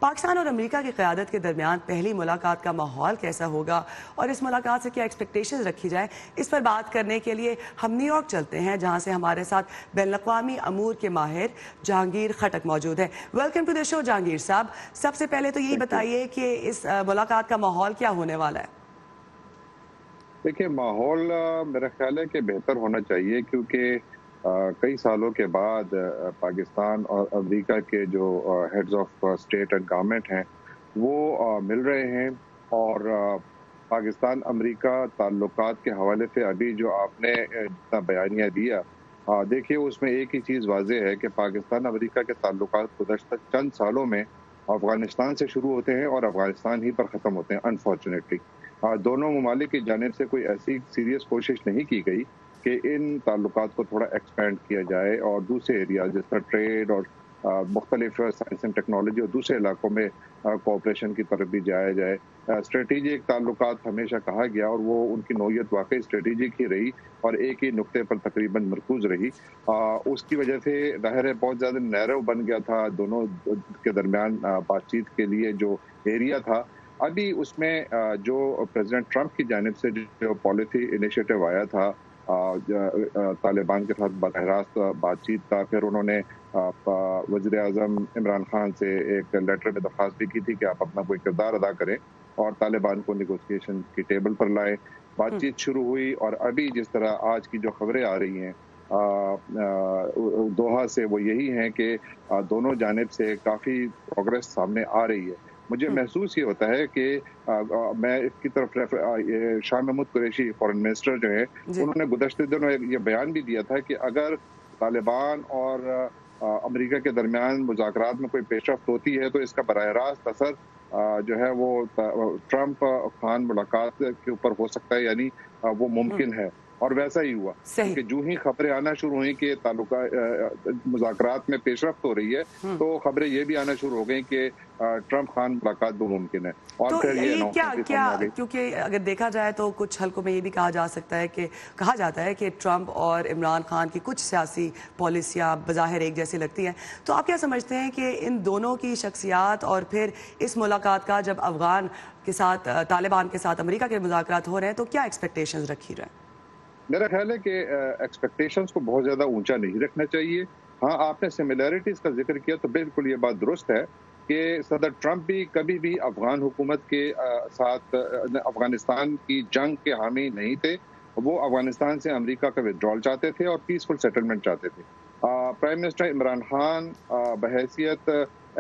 पाकिस्तान और अमेरिका की क़यादत के दरमियान पहली मुलाकात का माहौल कैसा होगा और इस मुलाकात से क्या एक्सपेक्टेशंस रखी जाए, इस पर बात करने के लिए हम न्यूयॉर्क चलते हैं, जहां से हमारे साथ बैनुल-अक़वामी अमूर के माहिर जहांगीर खटक मौजूद है। Welcome to the show Jahangir sahab. सबसे पहले तो यही बताइए कि इस मुलाकात का माहौल क्या होने वाला है? देखिए, माहौल मेरा ख्याल है कि बेहतर होना चाहिए, क्योंकि कई सालों के बाद पाकिस्तान और अमेरिका के जो heads of state and government हैं वो मिल रहे हैं। और पाकिस्तान अमेरिका ताल्लुकात के हवाले से अभी जो आपने जितना बयानिया दिया, देखिए उसमें एक ही चीज़ वाज़ेह है कि पाकिस्तान अमेरिका के ताल्लुकात गुज़श्ता चंद सालों में अफ़गानिस्तान से शुरू होते हैं और अफ़गानिस्तान ही पर ख़त्म होते हैं, अनफॉर्चुनेटली। दोनों ममालिक की जानिब से कोई ऐसी सीरियस कोशिश नहीं की गई कि इन ताल्लुकात को थोड़ा एक्सपेंड किया जाए और दूसरे एरियाज जिस तरह ट्रेड और मुख्तलिफ साइंस एंड टेक्नोलॉजी और दूसरे इलाकों में कोऑपरेशन की तरफ भी जाया जाए। स्ट्रेटेजिक ताल्लुकात हमेशा कहा गया और वो उनकी नौयत वाकई स्ट्रेटेजिक ही रही और एक ही नुक्ते पर तकरीबन मरकूज रही। उसकी वजह से ज़ाहिर है बहुत ज़्यादा नैरो बन गया था दोनों के दरमियान बातचीत के लिए जो एरिया था। अभी उसमें जो प्रेसिडेंट ट्रंप की जानिब से जो पॉलिसी इनिशिएटिव आया था तालिबान के साथ बराह रास्त बातचीत का, फिर उन्होंने वज़ीर आज़म इमरान खान से एक लेटर में दरख्वास्त भी की थी कि आप अपना कोई किरदार अदा करें और तालिबान को निगोशिएशन की टेबल पर लाएं। बातचीत शुरू हुई और अभी जिस तरह आज की जो खबरें आ रही हैं दोहा से, वो यही हैं कि दोनों जानिब से काफ़ी प्रोग्रेस सामने आ रही है। मुझे महसूस ये होता है कि मैं इसकी तरफ शाह महमूद कुरैशी फॉरेन मिनिस्टर जो है, उन्होंने गुज़श्ते दिनों ये बयान भी दिया था कि अगर तालिबान और अमेरिका के दरमियान मुज़ाकरात में कोई पेशरफ्त होती है तो इसका बराह रास्त असर जो है वो ट्रंप खान मुलाकात के ऊपर हो सकता है, यानी वो मुमकिन है। और वैसा ही हुआ, क्योंकि जो ही खबरें आना शुरू हुई कि मुज़ाकरात में पेशरफ्त हो रही है, तो खबरें ये भी आना शुरू हो गई कि ट्रंप खान मुलाकात भी मुमकिन है। और तो फिर ये क्या क्योंकि अगर देखा जाए तो कुछ हल्कों में ये भी कहा जा सकता है कि कहा जाता है कि ट्रंप और इमरान खान की कुछ सियासी पॉलिसियां बज़ाहिर एक जैसी लगती हैं, तो आप क्या समझते हैं कि इन दोनों की शख्सियात और फिर इस मुलाकात का जब अफगान के साथ तालिबान के साथ अमेरिका के मुज़ाकरात हो रहे हैं तो क्या एक्सपेक्टेशंस रखी रहे? मेरा ख्याल है कि एक्सपेक्टेशंस को बहुत ज़्यादा ऊंचा नहीं रखना चाहिए। हाँ, आपने सिमिलैरिटीज़ का जिक्र किया तो बिल्कुल ये बात दुरुस्त है कि सदर ट्रंप भी कभी भी अफ़गान हुकूमत के साथ अफ़गानिस्तान की जंग के हामी नहीं थे। वो अफ़गानिस्तान से अमेरिका का विड्रॉल चाहते थे और पीसफुल सेटलमेंट चाहते थे। प्राइम मिनिस्टर इमरान खान बहैसियत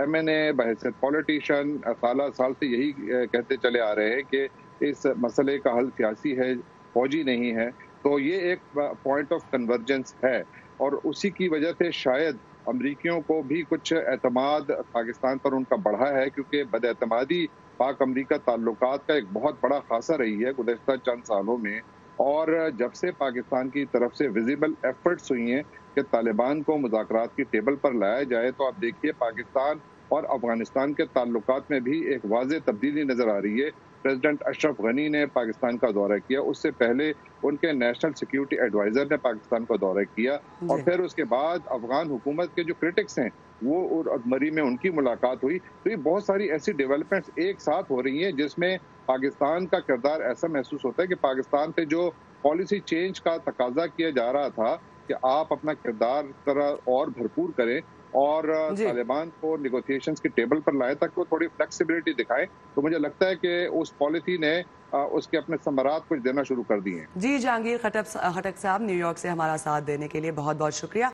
MNA, बहैसियत पॉलिटिशियन साल से यही कहते चले आ रहे हैं कि इस मसले का हल सियासी है, फौजी नहीं है। तो ये एक पॉइंट ऑफ कन्वर्जेंस है और उसी की वजह से शायद अमरीकियों को भी कुछ एतमाद पाकिस्तान पर उनका बढ़ा है, क्योंकि बदएतमादी पाक अमरीका ताल्लुकात का एक बहुत बड़ा खासा रही है गुज़श्ता चंद सालों में। और जब से पाकिस्तान की तरफ से विजिबल एफर्ट्स हुई हैं कि तालिबान को मुज़ाकरात की टेबल पर लाया जाए, तो आप देखिए पाकिस्तान और अफगानिस्तान के ताल्लुकात में भी एक वाज़ेह तब्दीली नज़र आ रही है। प्रेसिडेंट अशरफ गनी ने पाकिस्तान का दौरा किया, उससे पहले उनके नेशनल सिक्योरिटी एडवाइजर ने पाकिस्तान का दौरा किया और फिर उसके बाद अफगान हुकूमत के जो क्रिटिक्स हैं वो और मरी में उनकी मुलाकात हुई। तो ये बहुत सारी ऐसी डेवलपमेंट्स एक साथ हो रही हैं जिसमें पाकिस्तान का किरदार ऐसा महसूस होता है कि पाकिस्तान से जो पॉलिसी चेंज का तकाजा किया जा रहा था कि आप अपना किरदार तरह और भरपूर करें और तालिबान को निगोशिएशंस की टेबल पर लाए ताकि वो थोड़ी फ्लेक्सिबिलिटी दिखाएं, तो मुझे लगता है कि उस पॉलिसी ने उसके अपने समरात कुछ देना शुरू कर दिए हैं। जी, जहांगीर खटक साहब न्यूयॉर्क से हमारा साथ देने के लिए बहुत बहुत शुक्रिया।